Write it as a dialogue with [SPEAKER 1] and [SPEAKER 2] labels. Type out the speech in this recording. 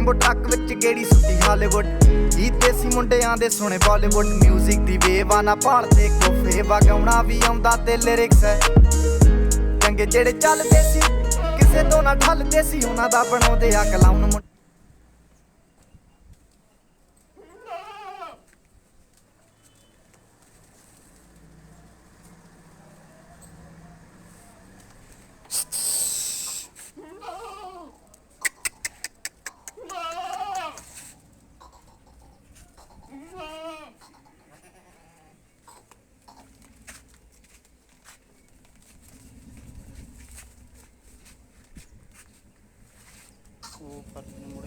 [SPEAKER 1] ਲੈਂਬੋ truck ਵਿੱਚ ਗੇੜੀ ਸੁੱਟੀ Hollywood ਗੀਤ ਦੇਸੀ ਮੁੰਡਿਆਂ ਦੇ ਸੁਣੇ ਬਾਲੀਵੁੱਡ ਮਿਊਜ਼ਿਕ ਦੀ ਵੇਵ ਆ ਨਾ ਭਾਲਦੇ ਕੋਫੇ ਵਗਾਉਣਾ ਵੀ ਆਉਂਦਾ ਤੇ ਲਿਰਿਕਸ ਹੈ ਚੰਗੇ ਜਿਹੜੇ ਚੱਲਦੇ ਸੀ ਕਿਸੇ ਤੋਂ ਨਾ ਠੱਲਦੇ ਸੀ ਉਹਨਾਂ ਦਾ ਬਣਾਉਂਦੇ ਆ ਕਲਾਉਨ ਉਹ ਪਰ ਮੁੜ